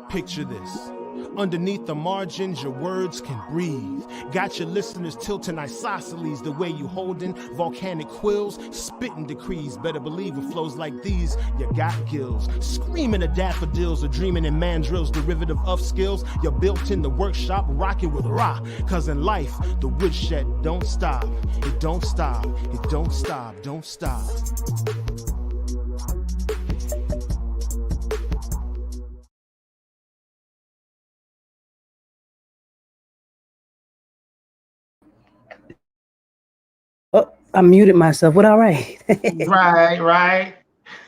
Picture this. Underneath the margins, your words can breathe. Got your listeners tilting isosceles the way you holding volcanic quills, spitting decrees. Better believe it flows like these. You got gills, screaming at daffodils or dreaming in mandrills, derivative of skills. You're built in the workshop, rocking with Ra. Cause in life, the woodshed don't stop. It don't stop. It don't stop. Don't stop. Oh, I muted myself. What all right? Right.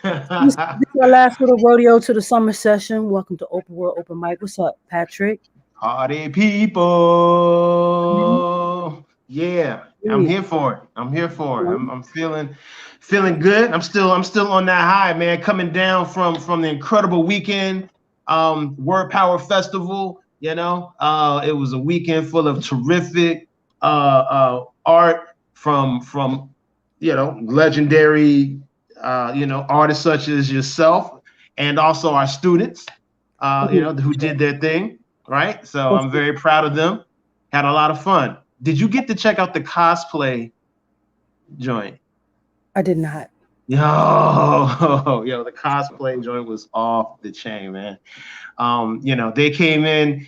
This is our last little rodeo to the summer session. Welcome to Open World Open Mic. What's up, Patrick? Party people. Yeah, I'm here for it. I'm feeling good. I'm still on that high, man. Coming down from the incredible weekend, Word Power Festival. You know, it was a weekend full of terrific art from legendary artists such as yourself, and also our students, who did their thing, right? So I'm very proud of them. Had a lot of fun. Did you get to check out the cosplay joint? I did not. Yo, the cosplay joint was off the chain, man. They came in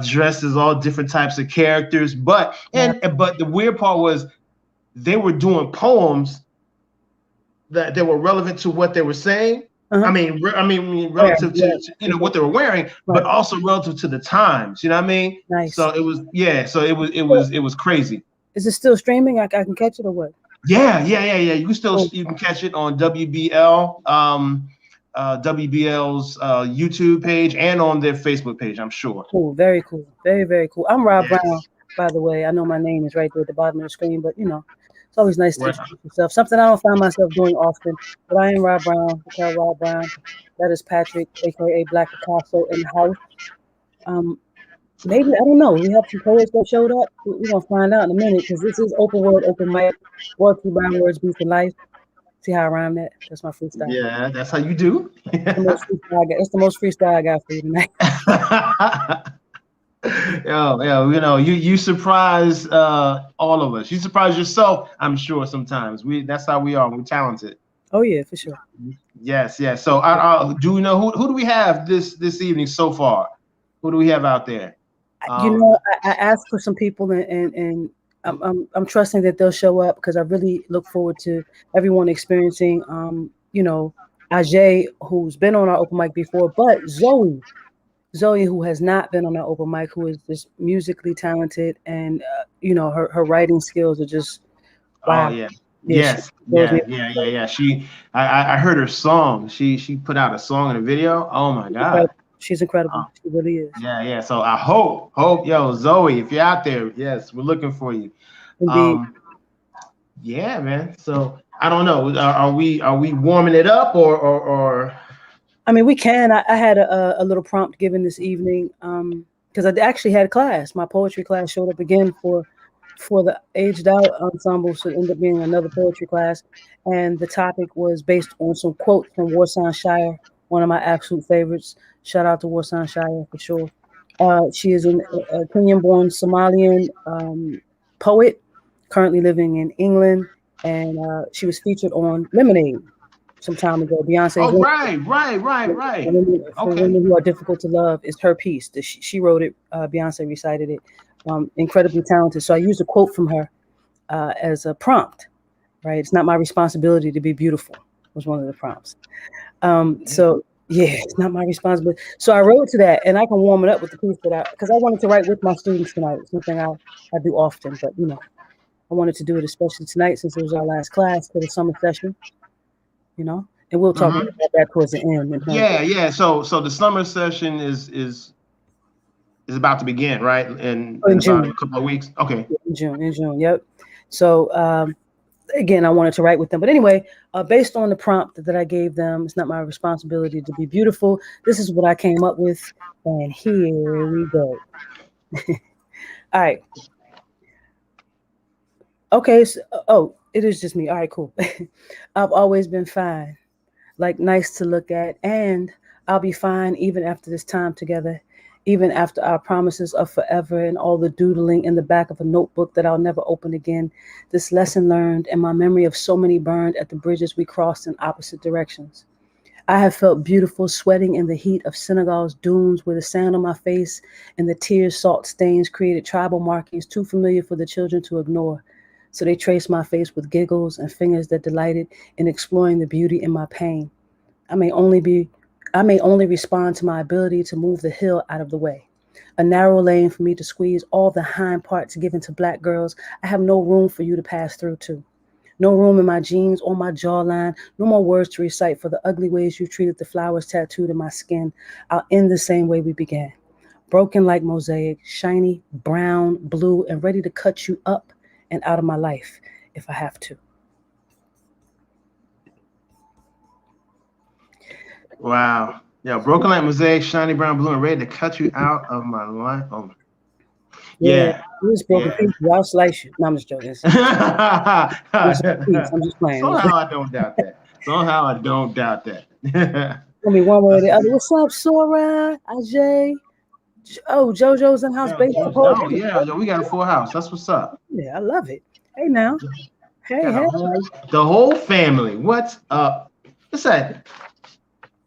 dressed as all different types of characters, but the weird part was they were doing poems that were relevant to what they were saying. I mean, relative to what they were wearing, but also relative to the times. You know what I mean? Nice. So it was it was crazy. Is it still streaming? I can catch it or what? Yeah. You can catch it on WBL, WBL's YouTube page and on their Facebook page. I'm sure. Cool. Very cool. Very, very cool. I'm Rob Brown, by the way. I know my name is right there at the bottom of the screen, but it's always nice to introduce yourself. Something I don't find myself doing often, but I am Rob Brown. Rob Brown. That is Patrick, aka Black Picasso, in the house. Maybe, I don't know. We have some poets that showed up. We're gonna find out in a minute, because this is Open World Open Mic. Word through Brown Words, Beats and Life. See how I rhyme that? That's my freestyle. Yeah, that's how you do. That's the most freestyle I got for you tonight. You surprise all of us. You surprise yourself, I'm sure. Sometimes that's how we are. We're talented. Oh yeah, for sure. Yes. So do we know who do we have this evening so far? Who do we have out there? I asked for some people, and I'm trusting that they'll show up, because I really look forward to everyone experiencing Ajay, who's been on our open mic before, but Zoe, who has not been on our open mic, who is just musically talented, and her writing skills are just wow. Oh yeah. Yes. Yeah. I heard her song. She put out a song and a video. Oh my God. She's incredible. She really is. Yeah. So I hope, Zoe, if you're out there, yes, we're looking for you. Indeed. Yeah, man. So I don't know. Are we warming it up or? I mean, we can. I had a little prompt given this evening, because I actually had a class. My poetry class showed up again for the Aged Out Ensemble, so it ended up being another poetry class. And the topic was based on some quotes from Warsan, Shire, one of my absolute favorites. Shout out to Warsan, Shire for sure. She is a Kenyan-born Somalian poet, currently living in England, and she was featured on Lemonade some time ago. Beyonce. Oh, right. For women who are difficult to love is her piece. She wrote it. Beyonce recited it. Incredibly talented. So I used a quote from her as a prompt. Right. It's not my responsibility to be beautiful was one of the prompts. So yeah, it's not my responsibility. So I wrote to that, and I can warm it up with the piece because I wanted to write with my students tonight. It's something I do often, but I wanted to do it especially tonight since it was our last class for the summer session. And we'll talk about that towards the end. Yeah. So the summer session is about to begin, right? In June. About a couple of weeks. Okay. In June. Yep. So again, I wanted to write with them. But anyway, based on the prompt that I gave them, it's not my responsibility to be beautiful. This is what I came up with. And here we go. All right. Okay. So, it is just me. All right, cool. I've always been fine, like nice to look at. And I'll be fine even after this time together, even after our promises of forever and all the doodling in the back of a notebook that I'll never open again. This lesson learned and my memory of so many burned at the bridges we crossed in opposite directions. I have felt beautiful sweating in the heat of Senegal's dunes where the sand on my face and the tears salt stains created tribal markings too familiar for the children to ignore. So they traced my face with giggles and fingers that delighted in exploring the beauty in my pain. I may only be I may only respond to my ability to move the hill out of the way. A narrow lane for me to squeeze all the hind parts given to black girls. I have no room for you to pass through to. No room in my jeans or my jawline. No more words to recite for the ugly ways you treated the flowers tattooed in my skin. I'll end the same way we began. Broken like mosaic, shiny, brown, blue, and ready to cut you up and out of my life if I have to. Wow. Yeah, broken like mosaic, shiny brown, blue, and ready to cut you out of my life. Oh. Yeah. You just broken pieces. I'll slice you. No, I'm just joking. I'm just playing. Somehow I don't doubt that. Somehow I don't doubt that. Tell me one way or the other. What's up, Sora? Ajay? Oh, Jojo's in house based support. Oh, yeah, we got a full house. That's what's up. Yeah, I love it. Hey, now. Hey. The whole family. What's up? What's that?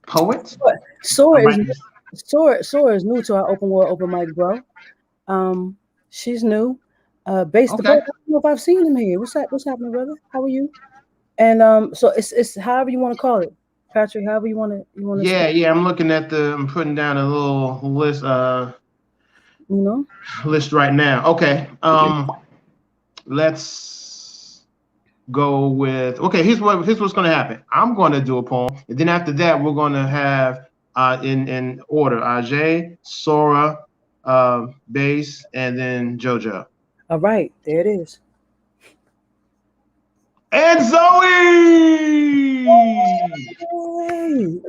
Poet? Sora is new to our open world open mic, bro. She's new. Based Okay. I don't know if I've seen him here. What's happening, brother? How are you? And so it's however you want to call it, Patrick. However you want to. Yeah. I'm looking at I'm putting down a little list. List right now. Okay. Let's go with. Okay. Here's what's going to happen. I'm going to do a poem, and then after that, we're going to have in order Ajay, Sora, Bass, and then Jojo. All right, there it is. And Zoe!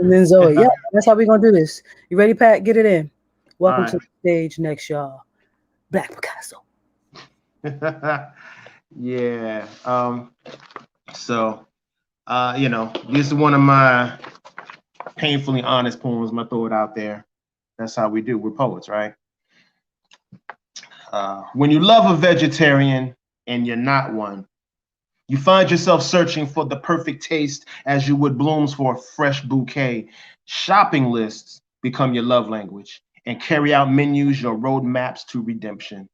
And then Zoe. Yeah, that's how we're going to do this. You ready, Pat? Get it in. Welcome to the stage next, y'all. Black Picasso. Yeah. So, this is one of my painfully honest poems. I'm going to throw it out there. That's how we do. We're poets, right? When you love a vegetarian and you're not one, you find yourself searching for the perfect taste as you would blooms for a fresh bouquet. Shopping lists become your love language and carry out menus, your roadmaps to redemption.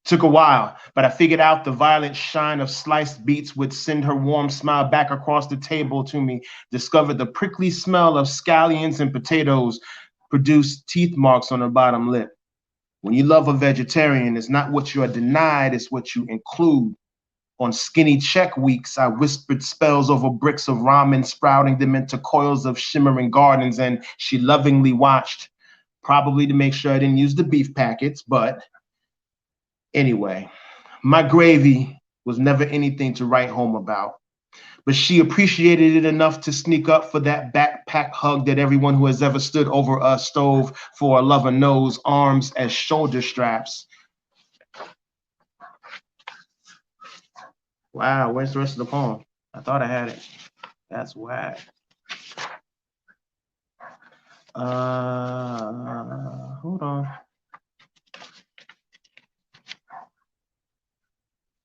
Took a while, but I figured out the violent shine of sliced beets would send her warm smile back across the table to me. Discovered the prickly smell of scallions and potatoes produced teeth marks on her bottom lip. When you love a vegetarian, it's not what you are denied, it's what you include. On skinny check weeks, I whispered spells over bricks of ramen, sprouting them into coils of shimmering gardens, and she lovingly watched, probably to make sure I didn't use the beef packets, but anyway, my gravy was never anything to write home about. But she appreciated it enough to sneak up for that backpack hug that everyone who has ever stood over a stove for a lover knows, arms as shoulder straps. Wow, where's the rest of the poem? I thought I had it. That's whack. Hold on.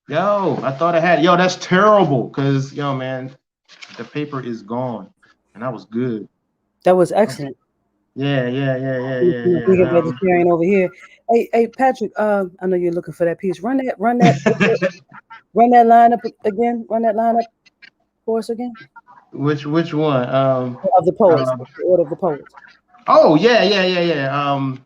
Yo, I thought I had it. Yo, that's terrible. Because, man, the paper is gone. And that was good. That was excellent. Yeah. Vegetarian over here. Hey, Patrick. I know you're looking for that piece. Run that line up again. Run that line up for us again. Which one? Of the poets. The order of the poets. Oh yeah.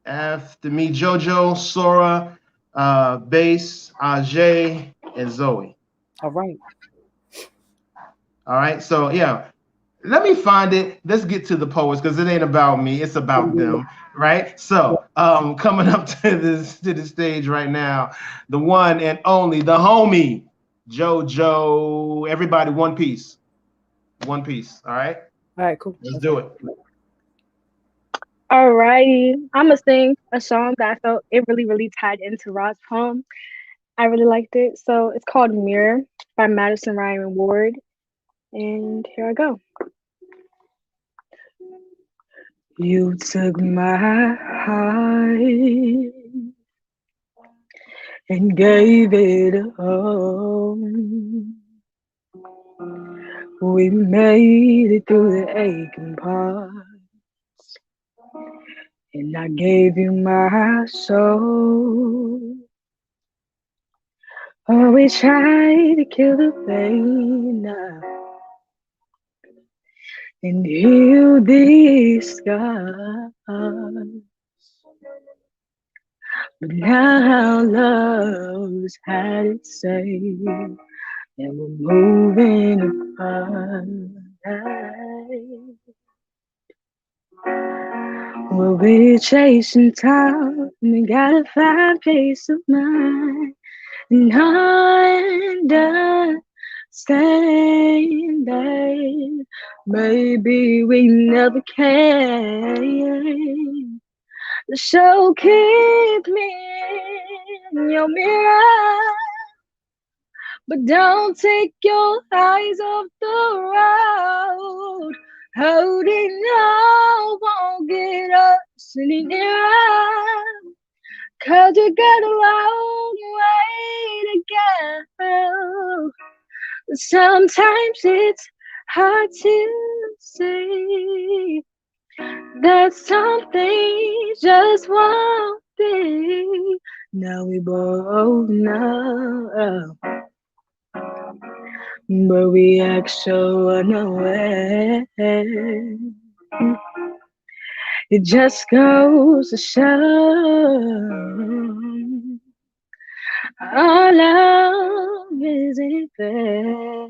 After me, Jojo, Sora, Bass, Ajay, and Zoe. All right. So yeah. Let me find it. Let's get to the poets because it ain't about me. It's about them, right? So, coming up to the stage right now, the one and only, the homie, Jojo. Everybody, one piece. All right. All right. Cool. Let's do it. All righty. I'm gonna sing a song that I felt it really tied into Rod's poem. I really liked it. So it's called "Mirror" by Madison, Ryann, and Ward. And here I go. You took my heart and gave it a home. We made it through the aching parts, and I gave you my soul. Oh, we tried to kill the pain now and heal these scars. But now love's had its say, and we're moving apart. We'll be chasing time, we gotta find peace of mind and understand that maybe we never can. So keep me in your mirror, but don't take your eyes off the road. Holding on won't get us any nearer, 'cause we got a long way to go. Sometimes it's hard to see that some things just won't be. Now we both know, but we act so unaware. It just goes to show our love isn't fair.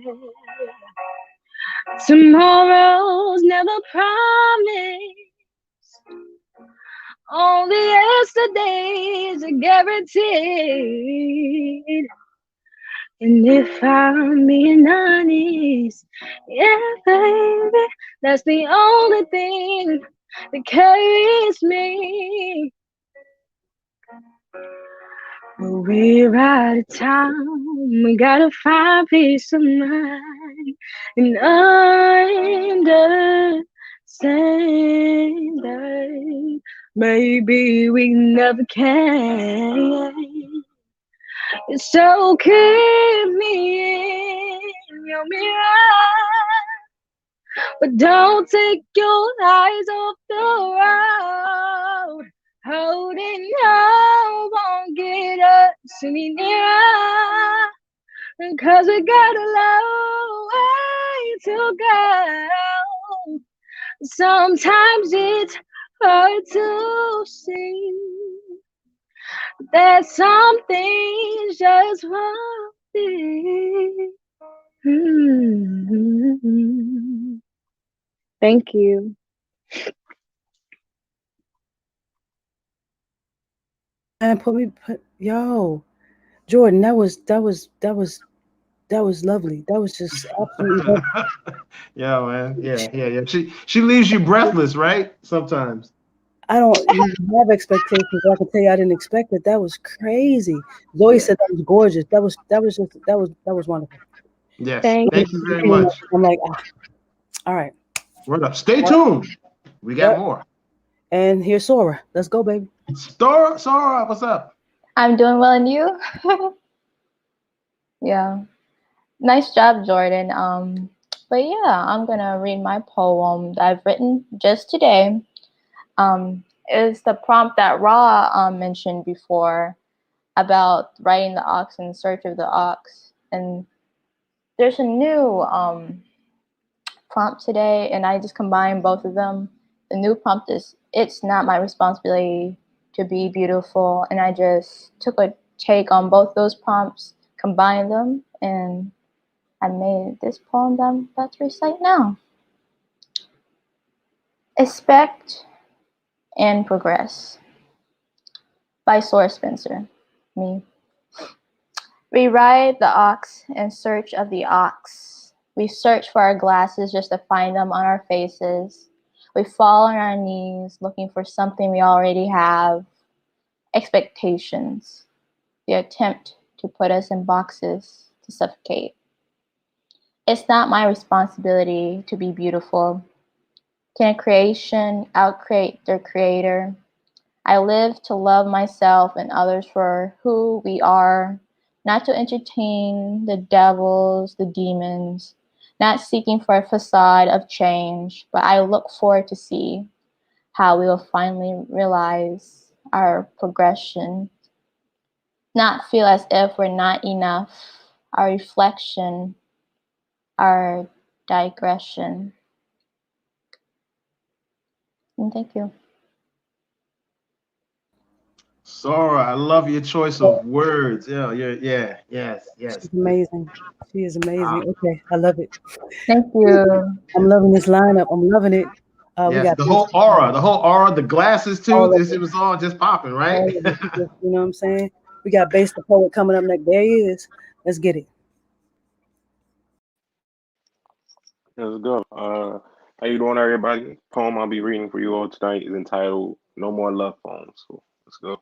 Tomorrow's never promised, only yesterday's are guaranteed. And if I'm being honest, yeah, baby, that's the only thing that carries me. But we're out of time, we gotta find peace of mind and understand that maybe we never can. So keep me in your mirror, but don't take your eyes off the road. Holding on won't get us any nearer, 'cause we got a long way to go. Sometimes it's hard to see that some things just won't be. Thank you. And yo, Jordan, that was lovely. That was just absolutely lovely. Yeah, man. Yeah. She leaves you breathless, right? Sometimes. I don't even have expectations. I can tell you I didn't expect it. That was crazy. Zoe said that was gorgeous. That was wonderful. Yes. Thank Thank you very much. I'm like, all right. Word up. Stay tuned. We got Yep. more. And here's Sora. Let's go, baby. Sora, what's up? I'm doing well, and you? Yeah. Nice job, Jordan. But yeah, I'm gonna read my poem that I've written just today. Is the prompt that Ra mentioned before about riding the ox in search of the ox. And there's a new prompt today, and I just combined both of them. The new prompt is, it's not my responsibility to be beautiful. And I just took a take on both those prompts, combined them, and I made this poem that I'm about to recite now. Expect and Progress by Sora Spencer. Me. We ride the ox in search of the ox. We search for our glasses just to find them on our faces. We fall on our knees looking for something we already have. Expectations. The attempt to put us in boxes to suffocate. It's not my responsibility to be beautiful. Can creation outcreate their creator? I live to love myself and others for who we are, not to entertain the devils, the demons, not seeking for a facade of change, but I look forward to see how we will finally realize our progression, not feel as if we're not enough, our reflection, our digression. And thank you. Sora, I love your choice of words. Yes. She's amazing. She is amazing. Okay, I love it. Thank you. I'm loving this lineup. I'm loving it. We Yes, got the whole aura, the glasses too. all of It was all just popping, right? all of it. You know what I'm saying? We got Base the Poet coming up next. There he is. Let's get it. Let's go. How you doing, everybody? Poem I'll be reading for you all tonight is entitled "No More Love Phones." So let's go.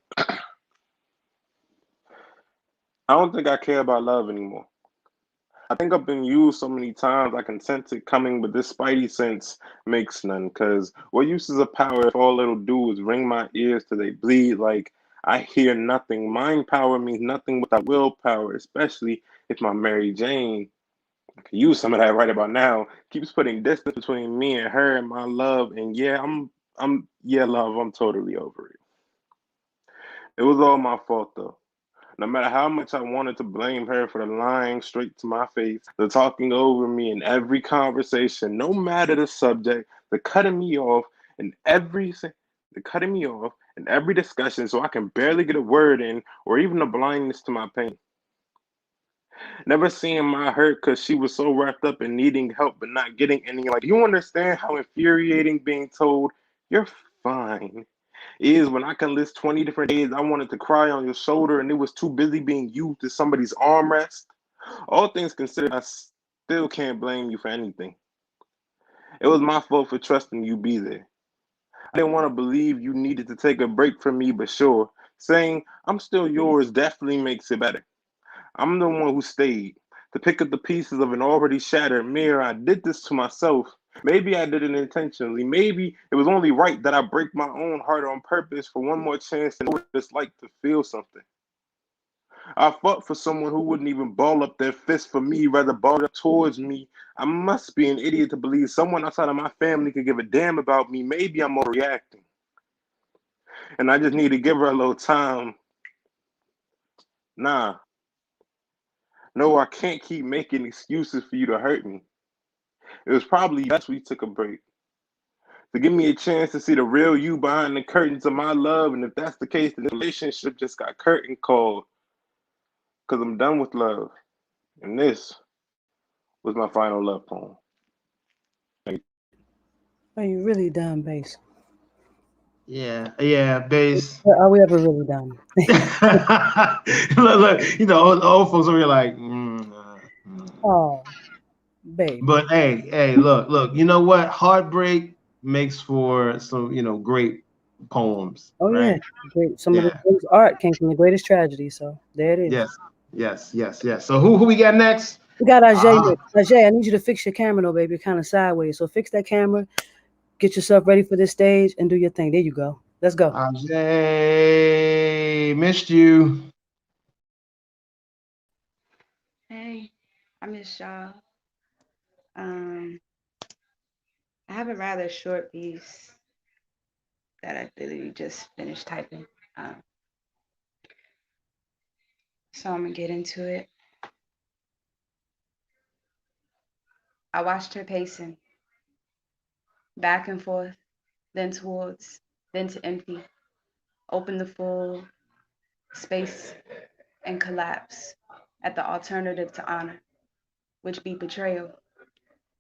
I don't think I care about love anymore. I think I've been used so many times I can sense it coming, but this spidey sense makes none. Cause what use is a power if all it'll do is ring my ears till they bleed? Like I hear nothing. Mind power means nothing without willpower, especially if my Mary Jane could use some of that right about now. Keeps putting distance between me and her and my love. And yeah, love, I'm totally over it. It was all my fault though. No matter how much I wanted to blame her for the lying straight to my face, the talking over me in every conversation, no matter the subject, the cutting me off in the cutting me off in every discussion so I can barely get a word in, or even the blindness to my pain. Never seeing my hurt because she was so wrapped up in needing help but not getting any. Like, you understand how infuriating being told, "You're fine," is when I can list 20 different days I wanted to cry on your shoulder and it was too busy being used as somebody's armrest. All things considered, I still can't blame you for anything. It was my fault for trusting you be there. I didn't want to believe you needed to take a break from me, but sure, saying I'm still yours definitely makes it better. I'm the one who stayed to pick up the pieces of an already shattered mirror. I did this to myself. Maybe I did it intentionally. Maybe it was only right that I break my own heart on purpose for one more chance to know what it's like to feel something. I fought for someone who wouldn't even ball up their fist for me, rather ball it up towards me. I must be an idiot to believe someone outside of my family could give a damn about me. Maybe I'm overreacting. And I just need to give her a little time. Nah, no, I can't keep making excuses for you to hurt me. It was probably best we took a break to give me a chance to see the real you behind the curtains of my love. And if that's the case, then the relationship just got curtain called because I'm done with love. And this was my final love poem. Are you really done, Base? Yeah, Base. Are we ever really done? look, old folks over here like, Oh, babe. But hey, look, you know what? Heartbreak makes for some, great poems, Oh yeah, right? great. Some of the Yeah. greatest art came from the greatest tragedy. So there it is. Yes. So who we got next? We got Ajay. Uh, Ajay, I need you to fix your camera though, baby. Kind of sideways. So fix that camera. Get yourself ready for this stage and do your thing. There you go. Let's go. Ajay, missed you. Hey, I miss y'all. I have a rather short piece that I literally just finished typing. Um, so I'm gonna get into it. I watched her pacing back and forth, then towards, then to empty, open the full space and collapse at the alternative to honor, which be betrayal.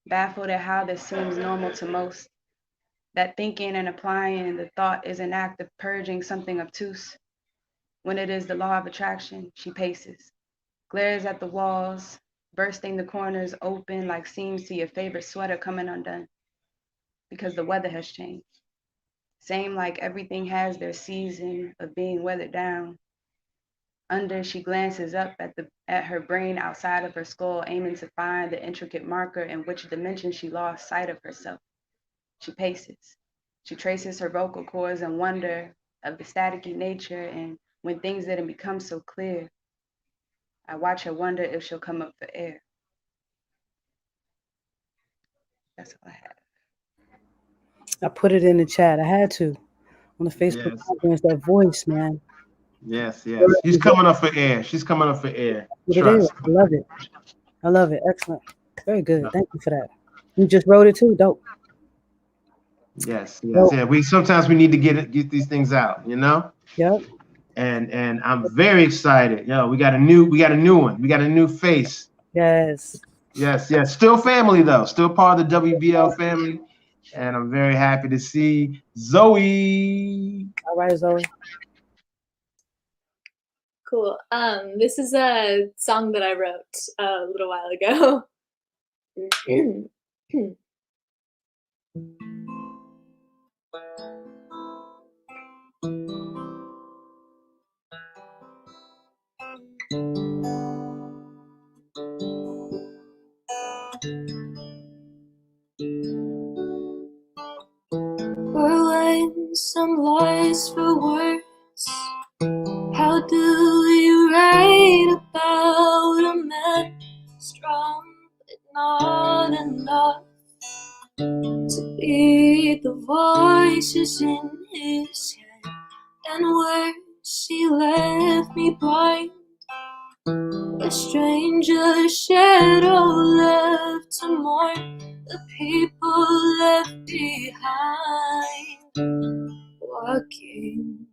Baffled at how this seems normal to most, that thinking and applying the thought is an act of purging something obtuse. When it is the law of attraction, she paces, glares at the walls, bursting the corners open like seams to your favorite sweater coming undone, because the weather has changed. Same like everything has their season of being weathered down. Under, she glances up at her brain outside of her skull, aiming to find the intricate marker in which dimension she lost sight of herself. She paces. She traces her vocal cords in wonder of the staticky nature, and when things didn't become so clear, I watch her wonder if she'll come up for air. That's all I have. I put it in the chat. I had to on the Facebook Yes. conference. That voice, man. Yes. She's coming up for air. She's coming up for air. What it is. Trust. I love it. I love it. Excellent. Very good. Thank you for that. You just wrote it too. Dope. Yes. Dope. Yeah. We sometimes we need to get these things out, you know? Yep. And I'm very excited. We got a new one. We got a new face. Yes. Yes. Still family though. Still part of the WBL family. And I'm very happy to see Zoe. All right, Zoe. Cool. This is a song that I wrote a little while ago. Or when some lies for words, how do you write about a man strong but not enough to be the voices in his head? And worse, he left me blind, a stranger shadow left to mourn the people left behind, walking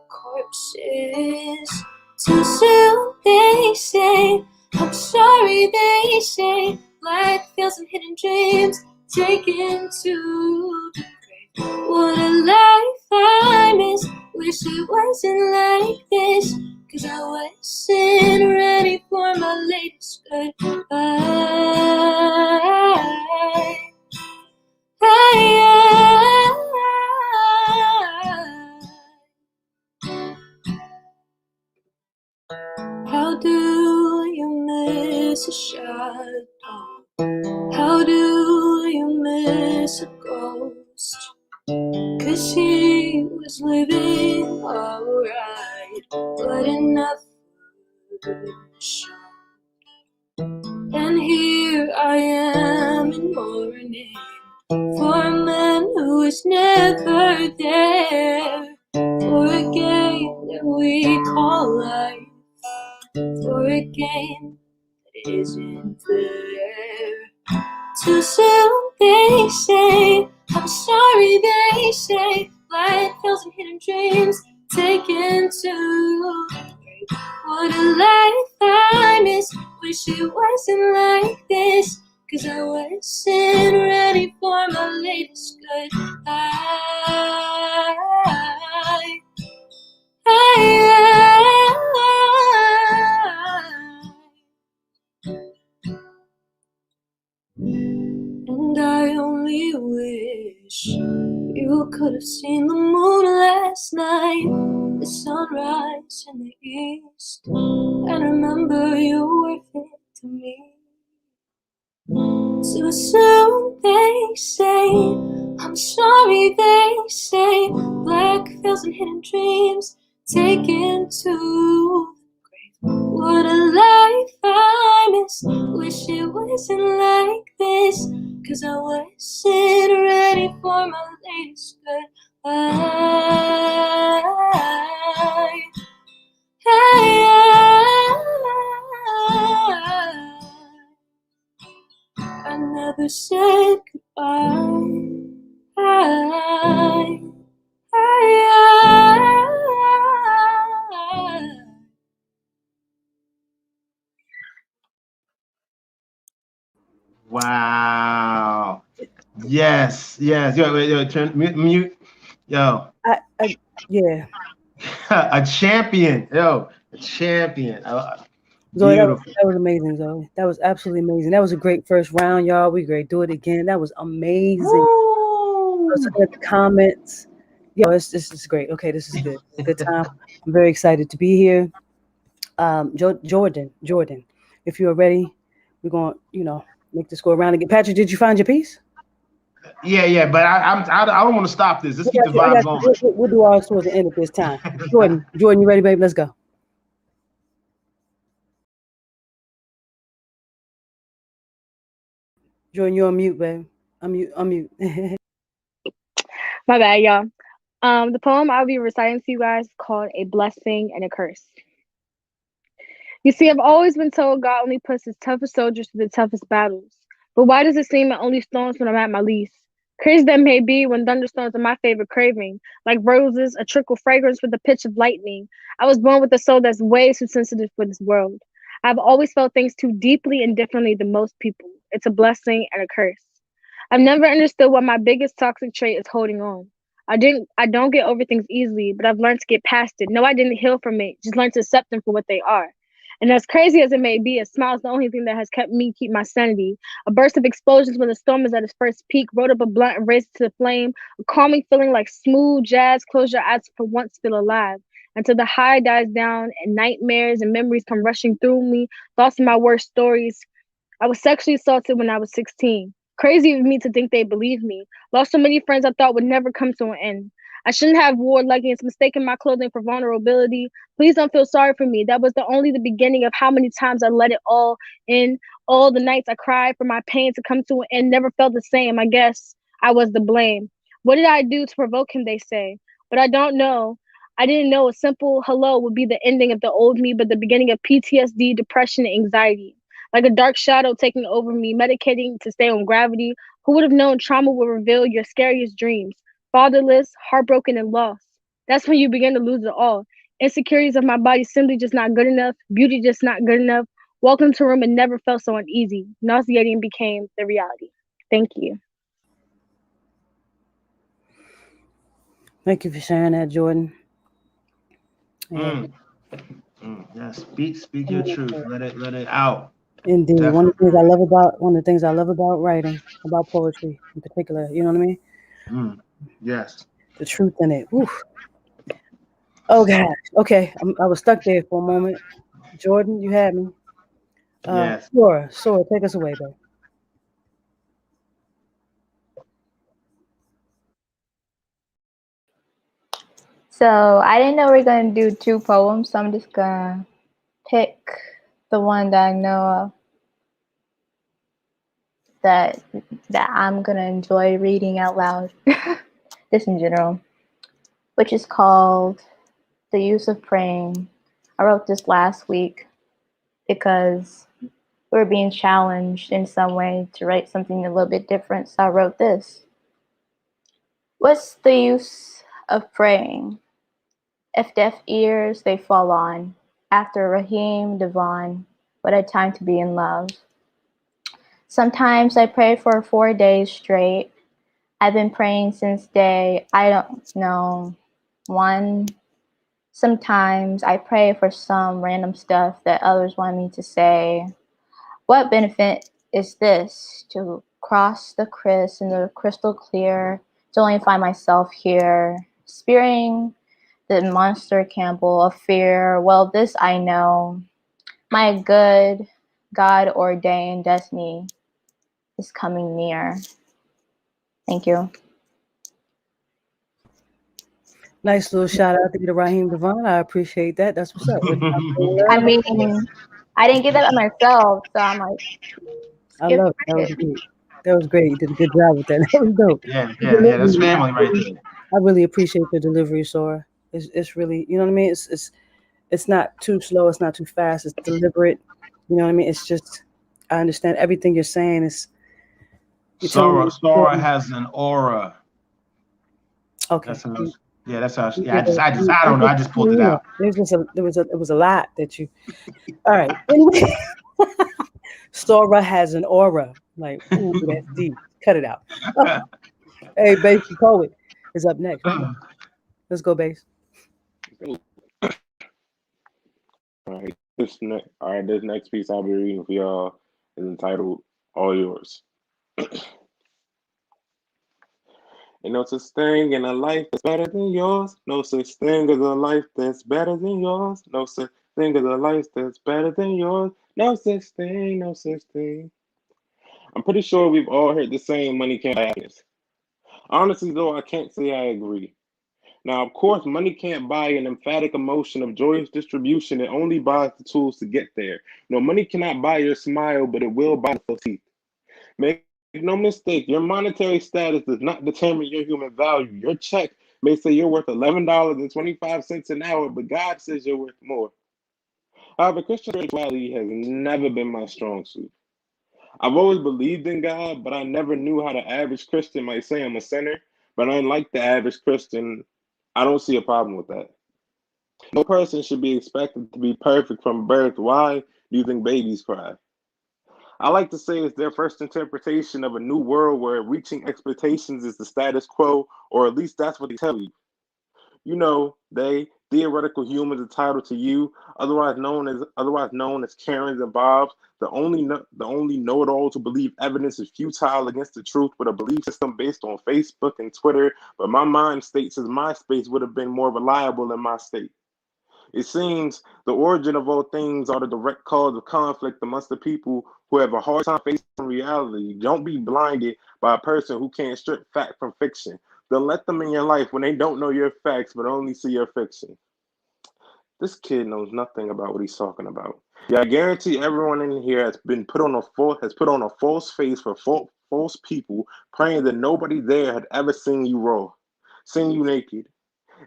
corpses. Too soon, they say. I'm sorry, they say. Black veils and hidden dreams taken to the grave. What a life I miss. Wish it wasn't like this, 'cause I wasn't ready for my latest goodbye. How do you miss a shadow? How do you miss a ghost? 'Cause he was living alright, but enough to show. And here I am in mourning for a man who was never there, for a game that we call life, for a game that isn't fair. Too soon, they say. I'm sorry, they say. Light veils and hidden dreams taken to the grave. What a life I miss. Wish it wasn't like this, 'cause I wasn't ready for my latest goodbye. And I only wish you could have seen the moon last night, the sunrise in the east, and remember you were worth it to me. Too soon, they say. I'm sorry, they say. Black veils and hidden dreams taken to the grave. What a life I miss. Wish it wasn't like this, 'cause I wasn't ready for my latest goodbye. I never said goodbye. Wow. Yes. Yo, turn mute. Yo. Yeah. A champion. Yo, a champion. Zoe, Beautiful. that was amazing, Zoe. That was absolutely amazing. That was a great first round, y'all. We great. Do it again. That was amazing. I was looking at the comments. Yo, this is great. Okay, this is good. Good time. I'm very excited to be here. Jordan, if you are ready, we're going to, make this go around again. Patrick, did you find your piece? Yeah. But I don't want to stop this. Let's keep the I vibe got you. going. We'll do ours towards the end of this time. Jordan, you ready, babe? Let's go. Jordan, you're on mute, babe. Unmute. My bad, y'all. The poem I'll be reciting to you guys is called A Blessing and a Curse. You see, I've always been told God only puts his toughest soldiers through the toughest battles. But why does it seem it only storms when I'm at my least? Crazy that may be when thunderstorms are my favorite craving. Like roses, a trickle fragrance with the pitch of lightning. I was born with a soul that's way too sensitive for this world. I've always felt things too deeply and differently than most people. It's a blessing and a curse. I've never understood why my biggest toxic trait is holding on. I don't get over things easily, but I've learned to get past it. No, I didn't heal from it, just learned to accept them for what they are. And as crazy as it may be, a smile is the only thing that has keep my sanity. A burst of explosions when the storm is at its first peak, rolled up a blunt and raised it to the flame, a calming feeling like smooth jazz, close your eyes for once feel alive. Until the high dies down and nightmares and memories come rushing through me, thoughts of my worst stories. I was sexually assaulted when I was 16. Crazy of me to think they believed me. Lost so many friends I thought would never come to an end. I shouldn't have wore leggings, mistaken my clothing for vulnerability. Please don't feel sorry for me. That was only the beginning of how many times I let it all in. All the nights I cried for my pain to come to an end, never felt the same. I guess I was to blame. What did I do to provoke him, they say? But I don't know. I didn't know a simple hello would be the ending of the old me, but the beginning of PTSD, depression, and anxiety. Like a dark shadow taking over me, medicating to stay on gravity. Who would have known trauma would reveal your scariest dreams? Fatherless, heartbroken, and lost. That's when you begin to lose it all. Insecurities of my body simply just not good enough, beauty just not good enough. Walked into a room and never felt so uneasy. Nauseating became the reality. Thank you. Thank you for sharing that, Jordan. Yeah. Yeah, speak your truth. Let it out. Indeed. Definitely. One of the things I love about writing, about poetry in particular, you know what I mean? Yes. The truth in it. Oof. Oh gosh. Okay. I was stuck there for a moment. Jordan, you had me. Yes. Sora, take us away, babe. So I didn't know we are gonna do two poems, so I'm just gonna pick the one that I know of that I'm gonna enjoy reading out loud, just in general, which is called The Use of Praying. I wrote this last week because we were being challenged in some way to write something a little bit different, so I wrote this. What's the use of praying if deaf ears they fall on? After Raheem Devon, what a time to be in love. Sometimes I pray for 4 days straight. I've been praying since day, I don't know, one. Sometimes I pray for some random stuff that others want me to say. What benefit is this to cross the Chris in the crystal clear to only find myself here, spearing the monster Campbell of fear? Well, this I know. My good God ordained destiny is coming near. Thank you. Nice little shout out to Raheem Devon. I appreciate that. That's what's up. I mean, I didn't get that by myself, so I'm like, I love it. That was great. That was great. You did a good job with that. That was dope. Yeah. That's family right there. I really appreciate the delivery, Sora. It's really, you know what I mean? It's not too slow, it's not too fast, it's deliberate. You know what I mean? It's just I understand everything you're saying is Sora has an aura. Okay. That's how I don't know. I just pulled it out. It was a lot that you all right. Anyway. Sora has an aura. Like, ooh, that's deep. Cut it out. Hey, Bass the Poet is up next. Let's go, Bass. All right, this next piece I'll be reading for y'all is entitled All Yours. Ain't no such thing in a life that's better than yours. No such thing as a life that's better than yours. No such thing as a life that's better than yours. No such thing, no such thing. I'm pretty sure we've all heard the saying money can't buy happiness. Honestly, though, I can't say I agree. Now, of course, money can't buy an emphatic emotion of joyous distribution. It only buys the tools to get there. No, money cannot buy your smile, but it will buy your teeth. Make no mistake, your monetary status does not determine your human value. Your check may say you're worth $11.25 an hour, but God says you're worth more. However, Christian spirituality has never been my strong suit. I've always believed in God, but I never knew how the average Christian might say I'm a sinner. But unlike the average Christian, I don't see a problem with that. No person should be expected to be perfect from birth. Why do you think babies cry? I like to say it's their first interpretation of a new world where reaching expectations is the status quo, or at least that's what they tell you. You know, they theoretical humans entitled to you, otherwise known as Karens and Bobs, the only know-it-alls who believe evidence is futile against the truth with a belief system based on Facebook and Twitter. But my mind states as MySpace would have been more reliable than my state. It seems the origin of all things are the direct cause of conflict amongst the people who have a hard time facing reality. Don't be blinded by a person who can't strip fact from fiction. Then let them in your life when they don't know your facts but only see your fiction. This kid knows nothing about what he's talking about. Yeah, I guarantee everyone in here has put on a false face for false people, praying that nobody there had ever seen you raw, seen you naked.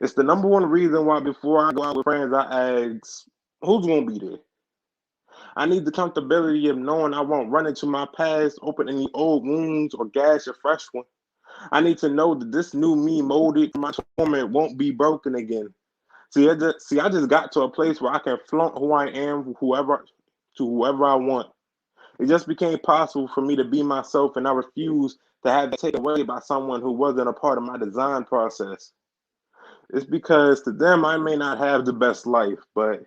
It's the number one reason why before I go out with friends, I ask, who's gonna be there? I need the comfortability of knowing I won't run into my past, open any old wounds, or gash a fresh one. I need to know that this new me molded for my torment won't be broken again. I just got to a place where I can flaunt who I am, whoever I want. It just became possible for me to be myself, and I refuse to have that taken away by someone who wasn't a part of my design process. It's because to them I may not have the best life, but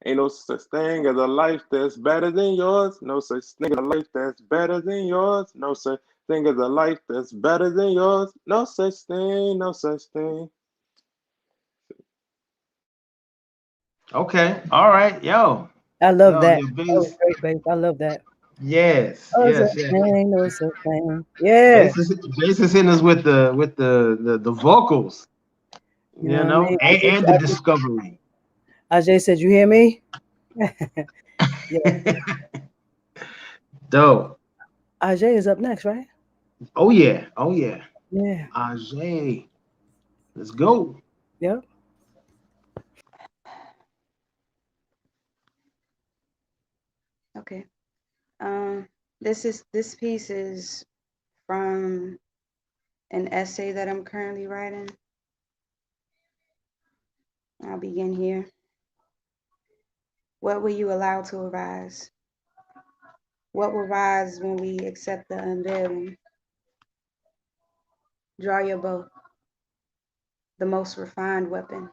ain't no such thing as a life that's better than yours. No such thing as a life that's better than yours. No such thing as a life that's better than yours. No such thing, no such thing. Okay. All right. Yo. I love Yo, that. your That was bass. great, babe. I love that. Yes. No Yes. such Yes. thing, no such thing. Yeah. Bass is hitting us with the vocals, You know what I mean? and the discovery. Ajay said, "You hear me?" Yeah. Dope. Ajay is up next, right? Oh yeah. Oh yeah. Yeah. Ajay. Let's go. Yep. Okay. This piece is from an essay that I'm currently writing. I'll begin here. What will you allow to arise? What will rise when we accept the unveiling? Draw your bow, the most refined weapon.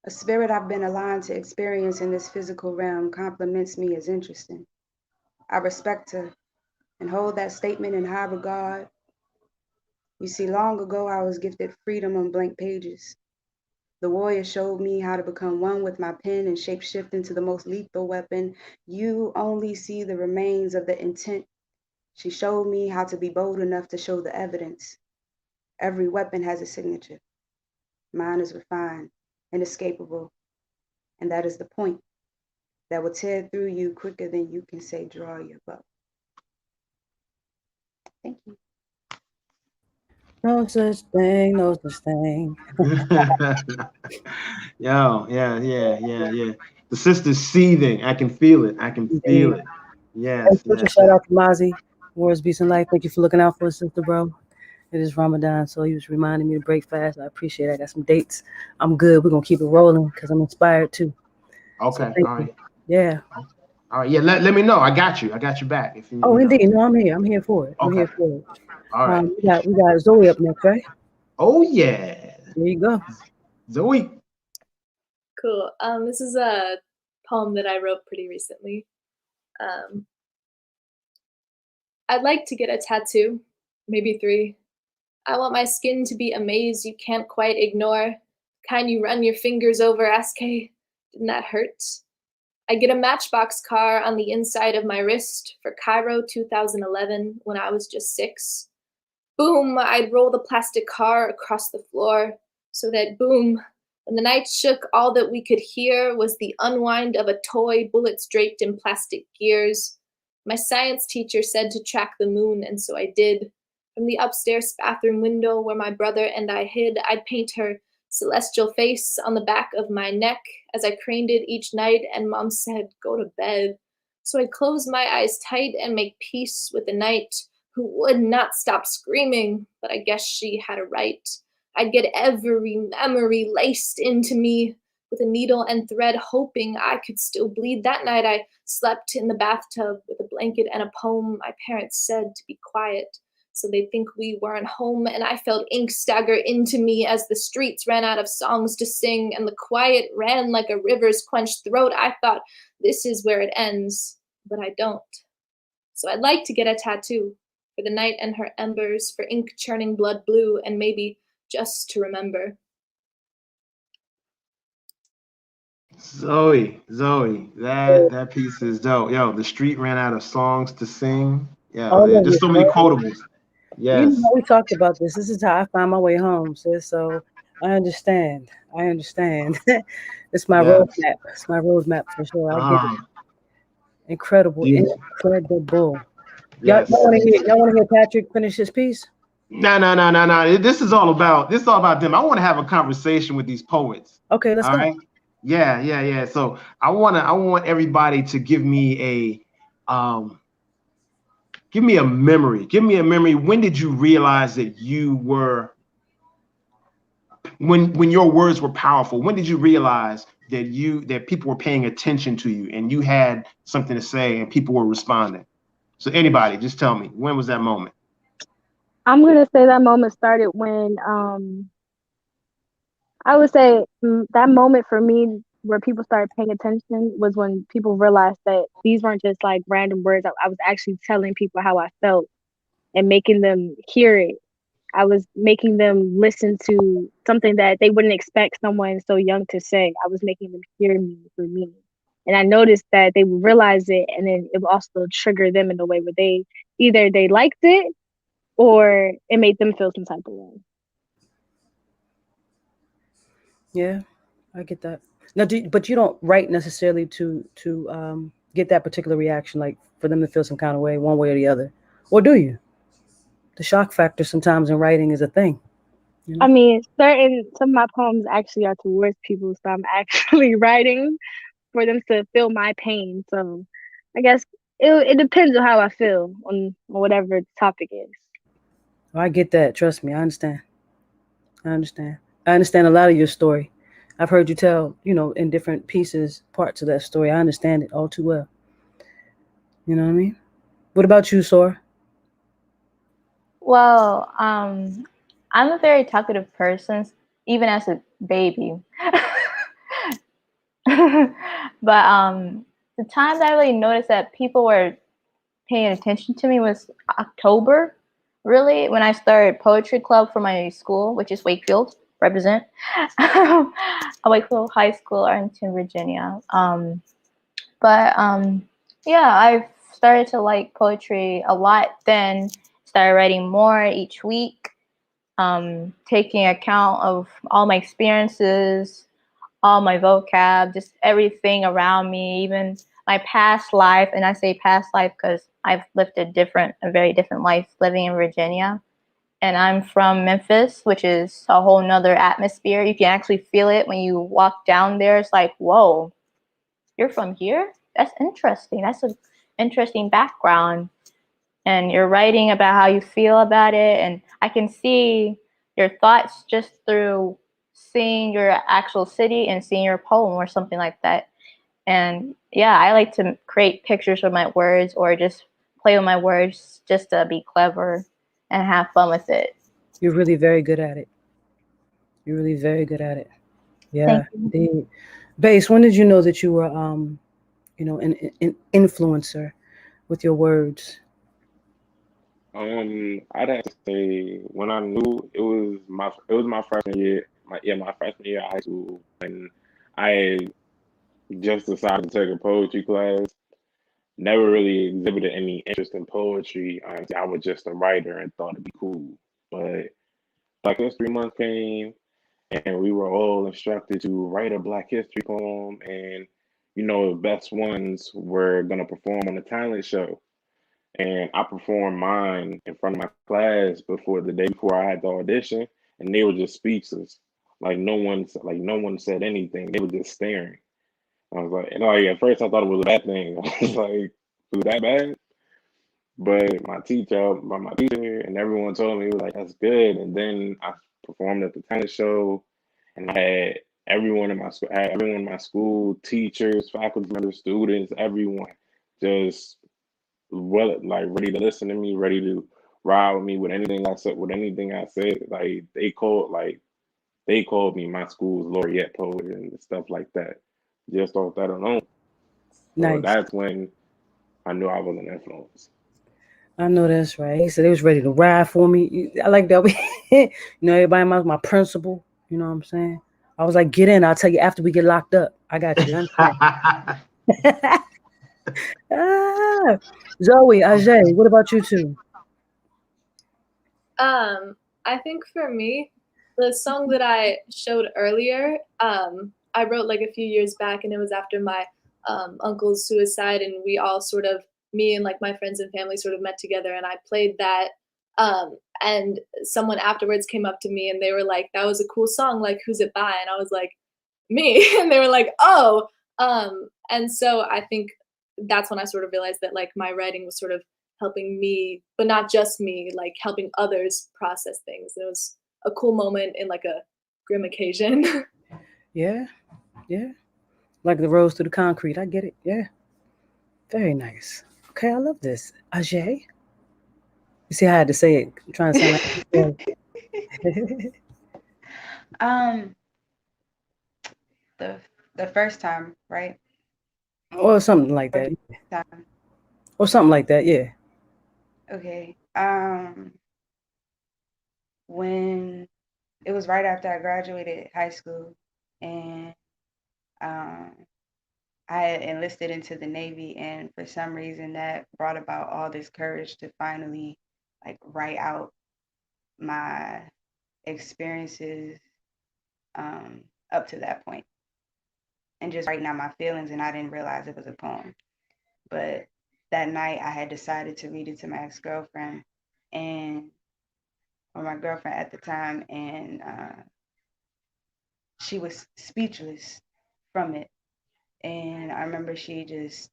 A spirit I've been aligned to experience in this physical realm compliments me as interesting. I respect her and hold that statement in high regard. You see, long ago I was gifted freedom on blank pages. The warrior showed me how to become one with my pen and shapeshift into the most lethal weapon. You only see the remains of the intent. She showed me how to be bold enough to show the evidence. Every weapon has a signature. Mine is refined, inescapable, and that is the point that will tear through you quicker than you can say, draw your bow. Thank you. No such thing, no such thing. Yo, yeah. The sister's seething. I can feel it. I can feel Indeed. it. And Yes, special yes, shout yes. out to Mazi, Wars, Beast, and Life. Thank you for looking out for us, sister, bro. It is Ramadan, so he was reminding me to break fast. I appreciate it. I got some dates. I'm good. We're going to keep it rolling because I'm inspired too. So Okay, thank all you. right. Yeah. All right. Yeah, let me know. I got you. I got you back. If Oh, you know. indeed. No, I'm here. I'm here for it. I'm Okay. here for it. All right. We got Zoe up next, right? Oh yeah. There you go. Zoe. Cool. This is a poem that I wrote pretty recently. I'd like to get a tattoo, maybe 3. I want my skin to be a maze you can't quite ignore. Kind you run your fingers over, ask, hey, didn't that hurt? I get a Matchbox car on the inside of my wrist for Cairo 2011 when I was just 6. boom, I'd roll the plastic car across the floor, so that boom, when the night shook, all that we could hear was the unwind of a toy, bullets draped in plastic gears. My science teacher said to track the moon, and so I did. From the upstairs bathroom window where my brother and I hid, I'd paint her celestial face on the back of my neck as I craned it each night, and Mom said, go to bed. So I'd close my eyes tight and make peace with the night, who would not stop screaming, but I guess she had a right. I'd get every memory laced into me with a needle and thread, hoping I could still bleed. That night I slept in the bathtub with a blanket and a poem. My parents said to be quiet, so they'd think we weren't home, and I felt ink stagger into me as the streets ran out of songs to sing, and the quiet ran like a river's quenched throat. I thought, this is where it ends, but I don't. So I'd like to get a tattoo for the night and her embers, for ink churning blood blue, and maybe just to remember. Zoe, that piece is dope. Yo, the street ran out of songs to sing. Yeah, there's so many quotables. Yes. You know, we talked about this. This is how I find my way home, sis. So I understand. It's my roadmap. It's my roadmap for sure. I get it. Incredible. Incredible. Yes. Y'all want to hear Patrick finish his piece? No. This is all about them. I want to have a conversation with these poets. Okay, let's go. Right? Yeah. So I want everybody to give me a memory. Give me a memory. When did you realize that you were, when your words were powerful? When did you realize that people were paying attention to you and you had something to say and people were responding? So anybody, just tell me, when was that moment? I'm gonna say that moment started when I would say that moment for me where people started paying attention was when people realized that these weren't just like random words. I was actually telling people how I felt and making them hear it. I was making them listen to something that they wouldn't expect someone so young to say. I was making them hear me for me. And I noticed that they would realize it, and then it would also trigger them in a way where they liked it or it made them feel some type of way. Yeah, I get that. Now, but you don't write necessarily to get that particular reaction, like for them to feel some kind of way, one way or the other, or do you? The shock factor sometimes in writing is a thing. You know? I mean, some of my poems actually are towards people, so I'm actually writing for them to feel my pain. So I guess it depends on how I feel on whatever the topic is. I get that. Trust me, I understand. I understand a lot of your story. I've heard you tell, in different pieces, parts of that story. I understand it all too well. You know what I mean? What about you, Sora? Well, I'm a very talkative person, even as a baby. But the times I really noticed that people were paying attention to me was October, really, when I started poetry club for my school, which is Wakefield, represent. Wakefield High School, Arlington, Virginia. Yeah, I've started to like poetry a lot then, started writing more each week, taking account of all my experiences, all my vocab, just everything around me, even my past life. And I say past life because I've lived a very different life living in Virginia. And I'm from Memphis, which is a whole nother atmosphere. You can actually feel it when you walk down there. It's like, whoa, you're from here? That's interesting. That's an interesting background. And you're writing about how you feel about it. And I can see your thoughts just through seeing your actual city and seeing your poem or something like that. And yeah, I like to create pictures with my words or just play with my words just to be clever and have fun with it. You're really very good at it. Yeah. The Bass, when did you know that you were an influencer with your words? I'd have to say when I knew it was my freshman year, my freshman year of high school, and I just decided to take a poetry class. Never really exhibited any interest in poetry. I was just a writer and thought it'd be cool. But Black History Month came, and we were all instructed to write a Black History poem, and the best ones were gonna perform on the talent show. And I performed mine in front of my class before the day before I had the audition, and they were just speechless. Like no one said anything. They were just staring. I was like, at first I thought it was a bad thing. I was like, was that bad? But my teacher and everyone told me, like, that's good. And then I performed at the talent show, and I had everyone in my school, teachers, faculty members, students, everyone just ready to listen to me, ready to ride with me with anything I said. Like they called me my school's laureate poet and stuff like that, just off that alone. So Nice. that's when I knew I was an influence. I know that's right. He said they was ready to ride for me. I like that. Everybody was my principal. You know what I'm saying? I was like, get in. I'll tell you after we get locked up. I got you. Zoe, Ajay, what about you two? I think for me, the song that I showed earlier, I wrote like a few years back, and it was after my uncle's suicide, and we all sort of, me and like my friends and family sort of met together, and I played that. And someone afterwards came up to me and they were like, that was a cool song. Like, who's it by? And I was like, me. And they were like, oh. And so I think that's when I sort of realized that like my writing was sort of helping me, but not just me, like helping others process things. And it was a cool moment in like a grim occasion. Yeah. Like the rose through the concrete. I get it. Yeah. Very nice. Okay, I love this. Ajay? You see how I had to say it? I'm trying to sound like the first time, right? Or something like that. Or something like that, yeah. Okay. When it was right after I graduated high school, and I had enlisted into the Navy, and for some reason that brought about all this courage to finally like write out my experiences up to that point, and just writing out my feelings, and I didn't realize it was a poem. But that night I had decided to read it to my ex-girlfriend, or my girlfriend at the time, and she was speechless from it. And I remember she just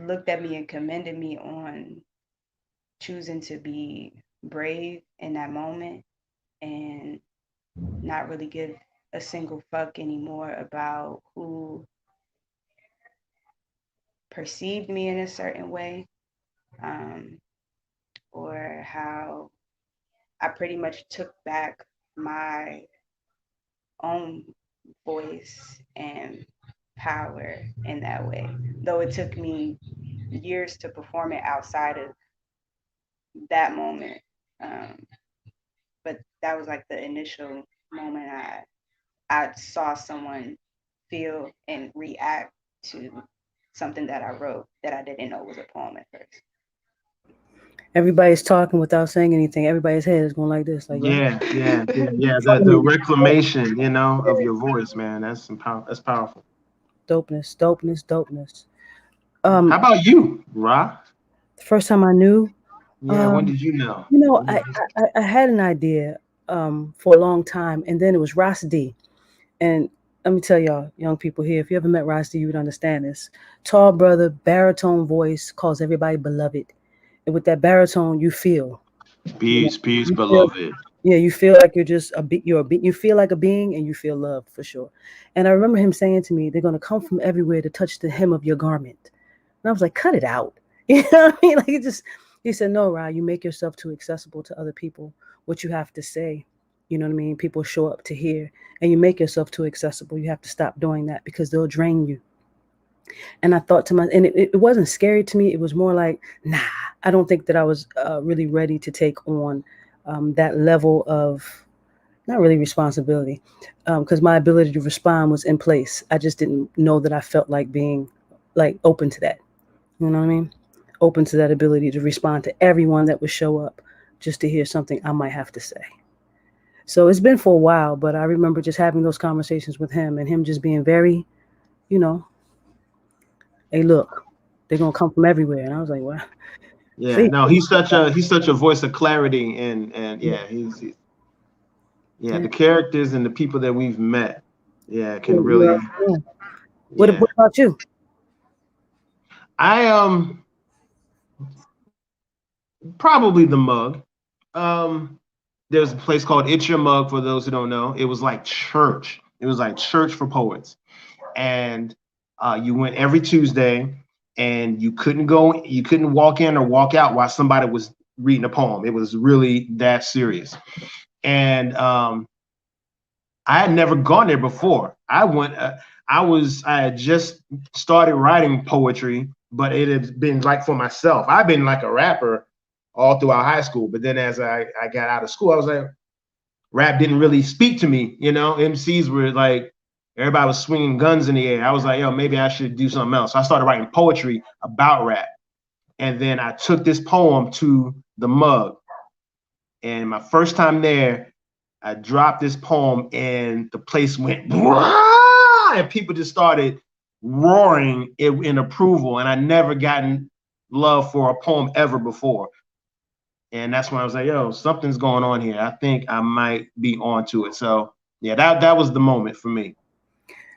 looked at me and commended me on choosing to be brave in that moment and not really give a single fuck anymore about who perceived me in a certain way, or how I pretty much took back my own voice and power in that way. Though it took me years to perform it outside of that moment. But that was like the initial moment I saw someone feel and react to something that I wrote that I didn't know was a poem at first. Everybody's talking without saying anything. Everybody's head is going like this. Like, Yeah. The reclamation, of your voice, man. That's powerful. Dopeness. How about you, Ra? The first time I knew. Yeah, when did you know? I had an idea for a long time, and then it was Ras D. And let me tell y'all, young people here, if you ever met Ras D, you would understand this. Tall brother, baritone voice, calls everybody beloved. And with that baritone, you feel. Peace, beloved. Yeah, you feel like you're just you feel like a being, and you feel loved for sure. And I remember him saying to me, they're going to come from everywhere to touch the hem of your garment. And I was like, cut it out. You know what I mean? Like, he said, no, Ra, you make yourself too accessible to other people. What you have to say, you know what I mean? People show up to hear, and you make yourself too accessible. You have to stop doing that because they'll drain you. And I thought to myself, and it wasn't scary to me. It was more like, nah, I don't think that I was really ready to take on that level of, not really responsibility, because my ability to respond was in place. I just didn't know that I felt like being like open to that. You know what I mean? Open to that ability to respond to everyone that would show up. just to hear something I might have to say. So it's been for a while, but I remember just having those conversations with him and him just being very, you know, hey, look, they're gonna come from everywhere. And I was like, well, Yeah, see, no, he's such a voice of clarity, and yeah, the characters and the people that we've met, can really, What about you? I probably the mug. There's a place called It's Your Mug, for those who don't know. It was like church. It was like church for poets. And you went every Tuesday, and you couldn't walk in or walk out while somebody was reading a poem. It was really that serious. And I had never gone there before. I had just started writing poetry, but it had been like for myself. I've been like a rapper all throughout high school, but then as I got out of school, I was like, rap didn't really speak to me. MCs were like, everybody was swinging guns in the air. I was like, yo, maybe I should do something else. So I started writing poetry about rap. And then I took this poem to the mug. And my first time there, I dropped this poem and the place went, and people just started roaring in approval. And I never gotten love for a poem ever before. And that's when I was like, yo, something's going on here. I think I might be onto it. So yeah, that was the moment for me.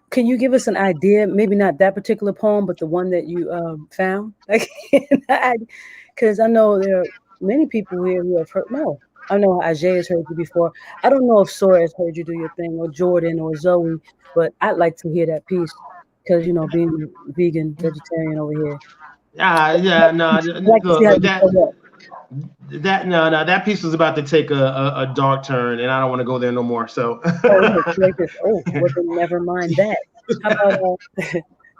Can you give us an idea? Maybe not that particular poem, but the one that you found? Because I know there are many people here who have heard. No, I know Ajay has heard you before. I don't know if Sora has heard you do your thing, or Jordan, or Zoe, but I'd like to hear that piece because, being vegan, vegetarian over here. Yeah, no, like to see how that piece was about to take a dark turn, and I don't want to go there no more. So well, then never mind that. How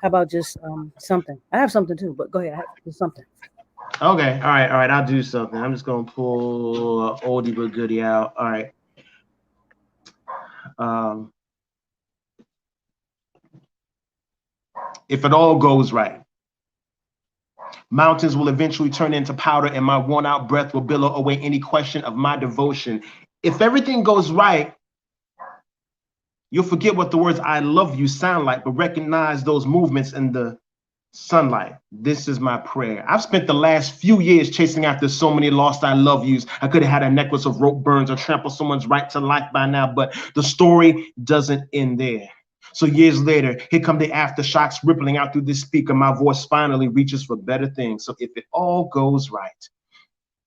about just something? I have something too, but go ahead. I have just something. Okay, all right. I'll do something. I'm just gonna pull oldie but goodie out. All right. If it all goes right, mountains will eventually turn into powder, and my worn-out breath will billow away any question of my devotion. If everything goes right, you'll forget what the words "I love you" sound like, but recognize those movements in the sunlight. This is my prayer. I've spent the last few years chasing after so many lost I love yous. I could have had a necklace of rope burns or trampled someone's right to life by now, but the story doesn't end there. So years later, here come the aftershocks rippling out through this speaker. My voice finally reaches for better things. So if it all goes right,